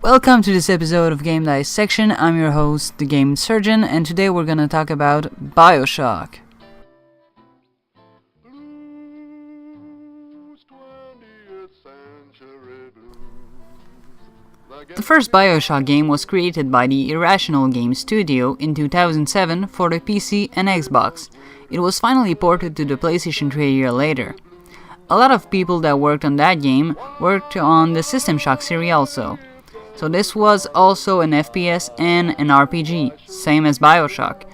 Welcome to this episode of Game Dissection. I'm your host, the Game Surgeon, and today we're gonna talk about Bioshock. The first Bioshock game was created by the Irrational Games studio in 2007 for the PC and Xbox. It was finally ported to the PlayStation 3 a year later. A lot of people that worked on that game worked on the System Shock series also. So this was also an FPS and an RPG, same as Bioshock.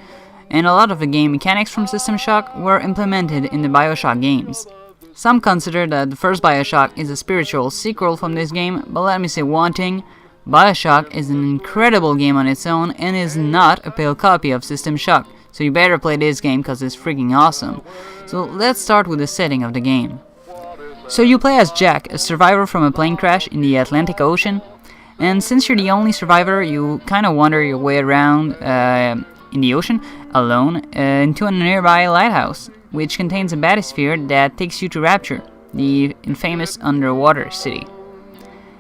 And a lot of the game mechanics from System Shock were implemented in the Bioshock games. Some consider that the first Bioshock is a spiritual sequel from this game, but let me say one thing, Bioshock is an incredible game on its own and is not a pale copy of System Shock, so you better play this game cause it's freaking awesome. So let's start with the setting of the game. So you play as Jack, a survivor from a plane crash in the Atlantic Ocean, and since you're the only survivor, you kinda wander your way around in the ocean, alone, into a nearby lighthouse, which contains a bathysphere that takes you to Rapture, the infamous underwater city.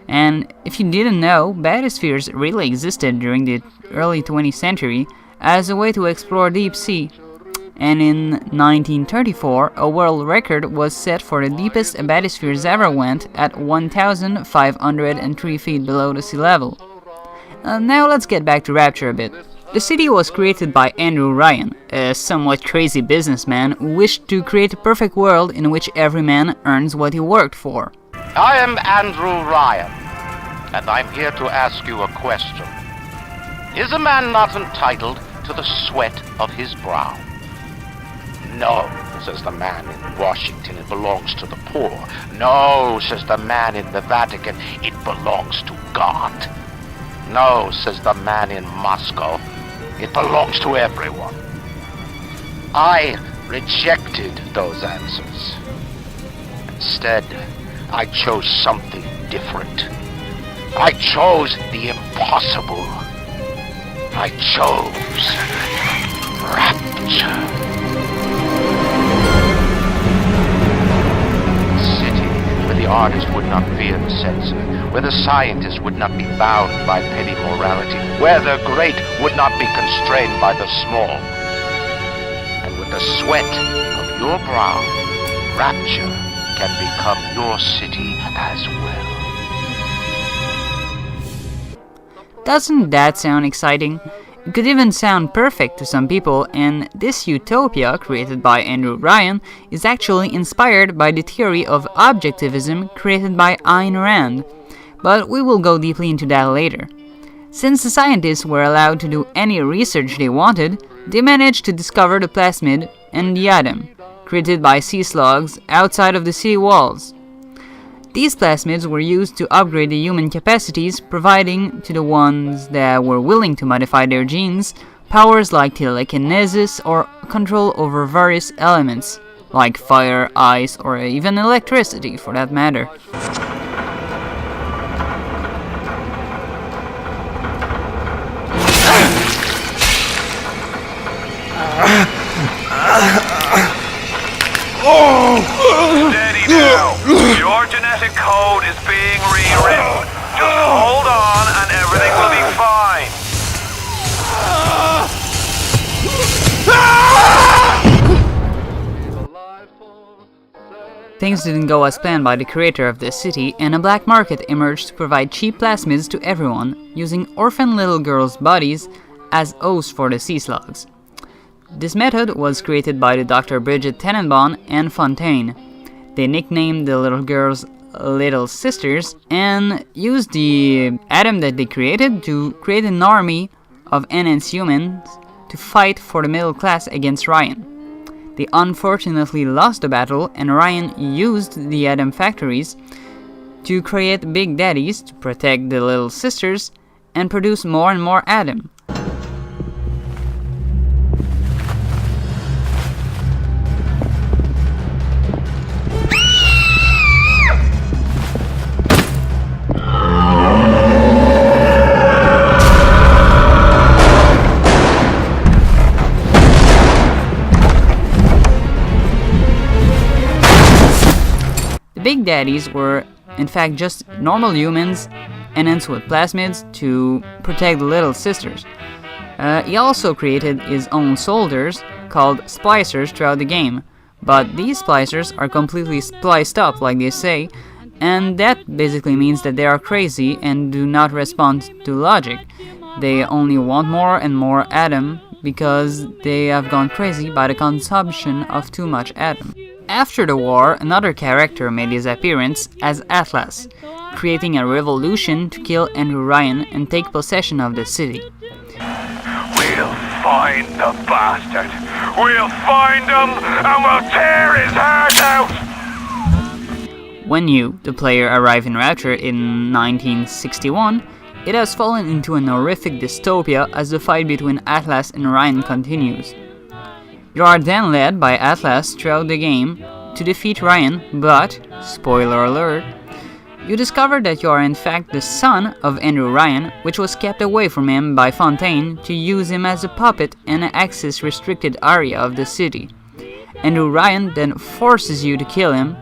And if you didn't know, bathyspheres really existed during the early 20th century as a way to explore deep sea. And in 1934, a world record was set for the deepest a bathyspheres ever went at 1,503 feet below the sea level. Now let's get back to Rapture a bit. The city was created by Andrew Ryan, a somewhat crazy businessman who wished to create a perfect world in which every man earns what he worked for. I am Andrew Ryan, and I'm here to ask you a question. Is a man not entitled to the sweat of his brow? No, says the man in Washington, it belongs to the poor. No, says the man in the Vatican, it belongs to God. No, says the man in Moscow, it belongs to everyone. I rejected those answers. Instead, I chose something different. I chose the impossible. I chose Rapture. The artist would not fear the censor, where the scientist would not be bound by petty morality, where the great would not be constrained by the small. And with the sweat of your brow, Rapture can become your city as well. Doesn't that sound exciting? It could even sound perfect to some people, and this utopia, created by Andrew Ryan, is actually inspired by the theory of objectivism created by Ayn Rand, but we will go deeply into that later. Since the scientists were allowed to do any research they wanted, they managed to discover the plasmid and the atom, created by sea slugs outside of the city walls. These plasmids were used to upgrade the human capacities, providing to the ones that were willing to modify their genes powers like telekinesis or control over various elements, like fire, ice, or even electricity for that matter. Steady now. Your genetic code is being rewritten. Just hold on and everything will be fine. Things didn't go as planned by the creator of this city, and a black market emerged to provide cheap plasmids to everyone, using orphan little girls' bodies as hosts for the sea slugs. This method was created by the Dr. Bridget Tenenbaum and Fontaine. They nicknamed the little girls Little Sisters and used the atom that they created to create an army of enhanced humans to fight for the middle class against Ryan. They unfortunately lost the battle, and Ryan used the atom factories to create big daddies to protect the Little Sisters and produce more and more atom. Big Daddies were in fact just normal humans enhanced with plasmids to protect the Little Sisters. He also created his own soldiers, called splicers, throughout the game, but these splicers are completely spliced up, like they say, and that basically means that they are crazy and do not respond to logic. They only want more and more atom because they have gone crazy by the consumption of too much atom. After the war, another character made his appearance as Atlas, creating a revolution to kill Andrew Ryan and take possession of the city. We'll find the bastard. We'll find him and we'll tear his heart out. When you, the player, arrive in Rapture in 1961, it has fallen into an horrific dystopia as the fight between Atlas and Ryan continues. You are then led by Atlas throughout the game to defeat Ryan, but, spoiler alert, you discover that you are in fact the son of Andrew Ryan, which was kept away from him by Fontaine to use him as a puppet in an access-restricted area of the city. Andrew Ryan then forces you to kill him.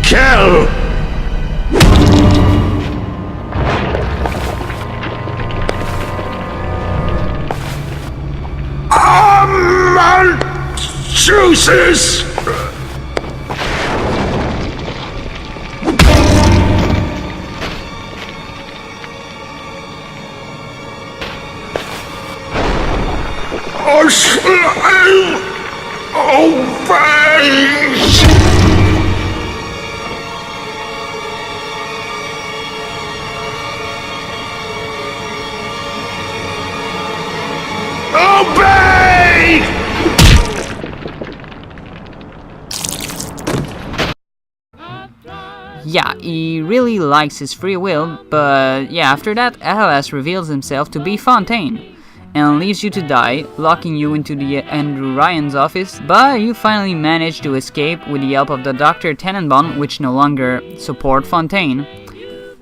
Kill! Juices! Obey! Yeah, he really likes his free will, but yeah, after that, Atlas reveals himself to be Fontaine and leaves you to die, locking you into the Andrew Ryan's office, but you finally manage to escape with the help of the Dr. Tenenbaum, which no longer support Fontaine.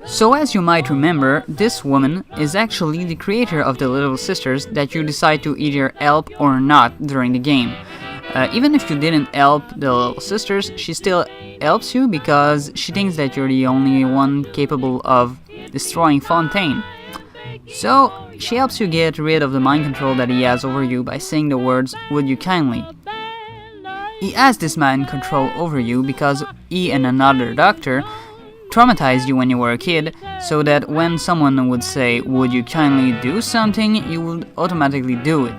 So as you might remember, this woman is actually the creator of the Little Sisters that you decide to either help or not during the game. Even if you didn't help the Little Sisters, she still helps you because she thinks that you're the only one capable of destroying Fontaine. So, she helps you get rid of the mind control that he has over you by saying the words, "Would you kindly?" He has this mind control over you because he and another doctor traumatized you when you were a kid, so that when someone would say, "Would you kindly do something?" you would automatically do it.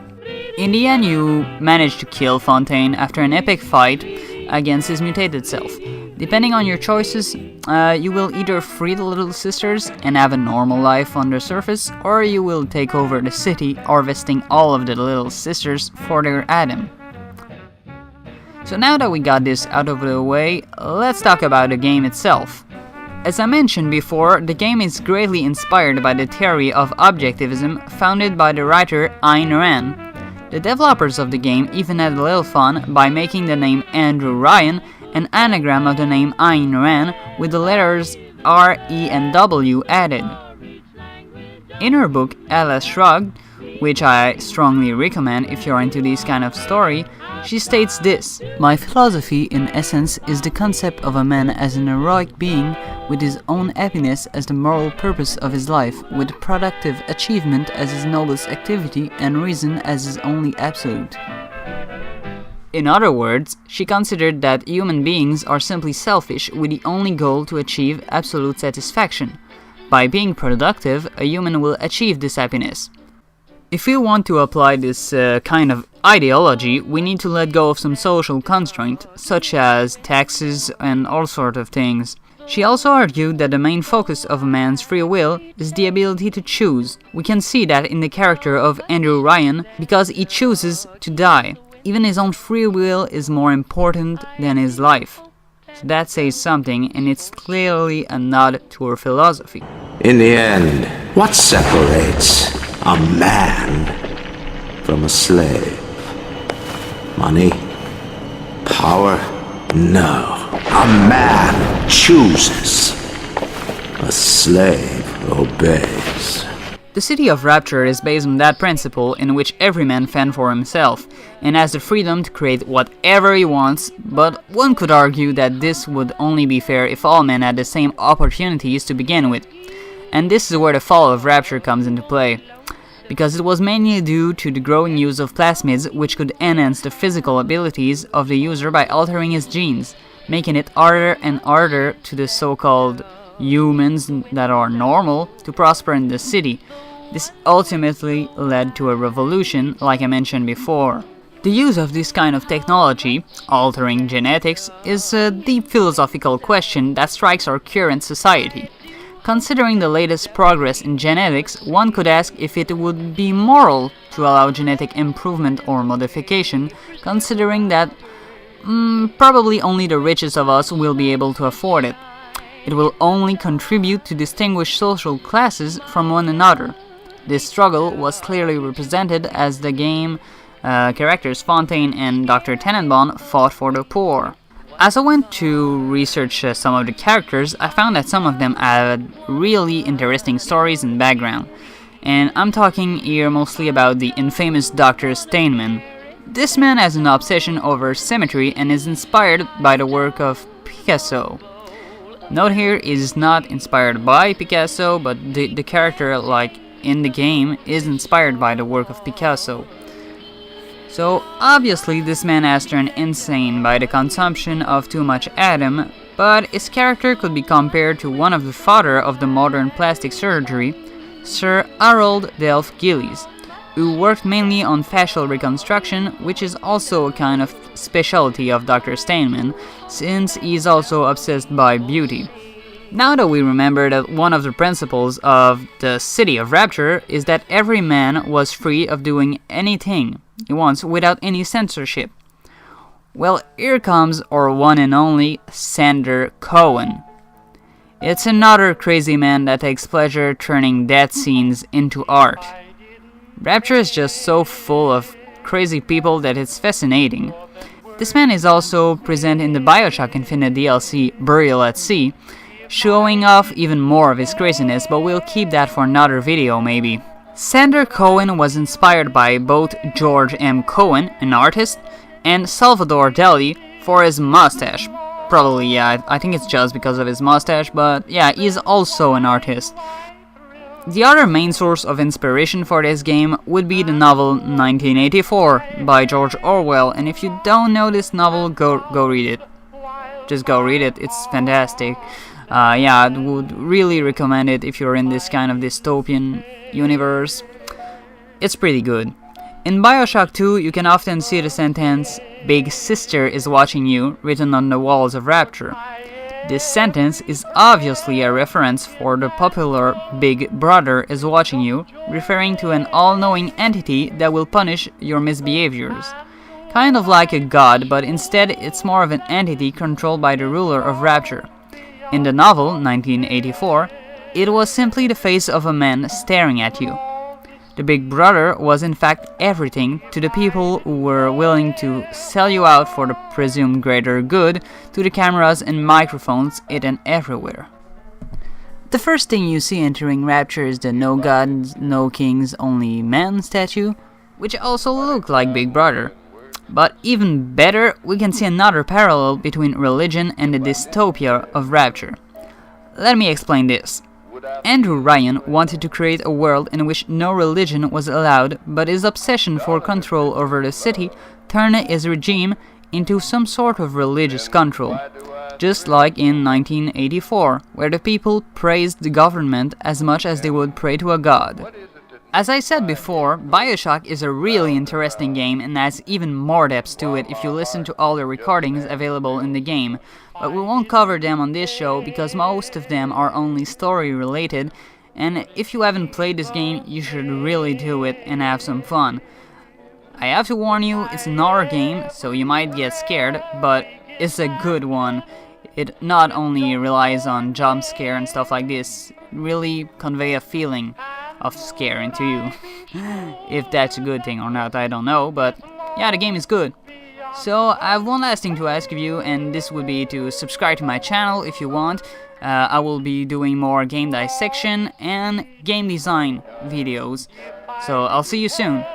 In the end, you manage to kill Fontaine after an epic fight against his mutated self. Depending on your choices, you will either free the Little Sisters and have a normal life on the surface, or you will take over the city, harvesting all of the Little Sisters for their atom. So now that we got this out of the way, let's talk about the game itself. As I mentioned before, the game is greatly inspired by the theory of objectivism founded by the writer Ayn Rand. The developers of the game even had a little fun by making the name Andrew Ryan an anagram of the name Ayn Rand with the letters R, E, and W added. In her book Atlas Shrugged, which I strongly recommend if you're into this kind of story, she states this: "My philosophy in essence is the concept of a man as an heroic being with his own happiness as the moral purpose of his life, with productive achievement as his noblest activity and reason as his only absolute." In other words, she considered that human beings are simply selfish with the only goal to achieve absolute satisfaction. By being productive, a human will achieve this happiness. If we want to apply this kind of ideology, we need to let go of some social constraint, such as taxes and all sorts of things. She also argued that the main focus of a man's free will is the ability to choose. We can see that in the character of Andrew Ryan because he chooses to die. Even his own free will is more important than his life. So that says something, and it's clearly a nod to her philosophy. In the end, what separates a man from a slave? Money? Power? No. A man chooses. A slave obeys. The city of Rapture is based on that principle in which every man fend for himself, and has the freedom to create whatever he wants, but one could argue that this would only be fair if all men had the same opportunities to begin with. And this is where the fall of Rapture comes into play, because it was mainly due to the growing use of plasmids, which could enhance the physical abilities of the user by altering his genes, making it harder and harder to the so-called humans that are normal to prosper in the city. This ultimately led to a revolution, like I mentioned before. The use of this kind of technology, altering genetics, is a deep philosophical question that strikes our current society. Considering the latest progress in genetics, one could ask if it would be moral to allow genetic improvement or modification, considering that probably only the richest of us will be able to afford it. It will only contribute to distinguish social classes from one another. This struggle was clearly represented as the game characters Fontaine and Dr. Tenenbaum fought for the poor. As I went to research some of the characters, I found that some of them had really interesting stories and background. And I'm talking here mostly about the infamous Dr. Steinman. This man has an obsession over symmetry and is inspired by the work of Picasso. Note here, it is not inspired by Picasso, but the character, like in the game, is inspired by the work of Picasso. So obviously this man has turned insane by the consumption of too much atom, but his character could be compared to one of the father of the modern plastic surgery, Sir Harold Delph Gillies, who worked mainly on facial reconstruction, which is also a kind of specialty of Dr. Steinman, since he is also obsessed by beauty. Now that we remember that one of the principles of the City of Rapture is that every man was free of doing anything he wants without any censorship. Well, here comes our one and only Sander Cohen. It's another crazy man that takes pleasure turning death scenes into art. Rapture is just so full of crazy people that it's fascinating. This man is also present in the Bioshock Infinite DLC Burial at Sea, showing off even more of his craziness, but we'll keep that for another video maybe. Sander Cohen was inspired by both George M. Cohen, an artist, and Salvador Dali for his mustache. Probably, yeah, I think it's just because of his mustache, but yeah, he's also an artist. The other main source of inspiration for this game would be the novel 1984 by George Orwell, and if you don't know this novel, go read it. Just go read it, it's fantastic. Yeah, I would really recommend it if you're in this kind of dystopian universe. It's pretty good. In Bioshock 2, you can often see the sentence, "Big Sister is watching you," written on the walls of Rapture. This sentence is obviously a reference for the popular Big Brother is watching you, referring to an all-knowing entity that will punish your misbehaviors. Kind of like a god, but instead it's more of an entity controlled by the ruler of Rapture. In the novel, 1984, it was simply the face of a man staring at you. The Big Brother was in fact everything to the people who were willing to sell you out for the presumed greater good, to the cameras and microphones hidden everywhere. The first thing you see entering Rapture is the no gods, no kings, only men statue, which also looked like Big Brother. But even better, we can see another parallel between religion and the dystopia of Rapture. Let me explain this. Andrew Ryan wanted to create a world in which no religion was allowed, but his obsession for control over the city turned his regime into some sort of religious control, just like in 1984, where the people praised the government as much as they would pray to a god. As I said before, Bioshock is a really interesting game and has even more depth to it if you listen to all the recordings available in the game, but we won't cover them on this show because most of them are only story related, and if you haven't played this game, you should really do it and have some fun. I have to warn you, it's an horror game, so you might get scared, but it's a good one. It not only relies on jump scare and stuff like this, it really convey a feeling of scare into you. If that's a good thing or not, I don't know, but yeah, the game is good. So I have one last thing to ask of you, and this would be to subscribe to my channel if you want. I will be doing more game dissection and game design videos. So I'll see you soon.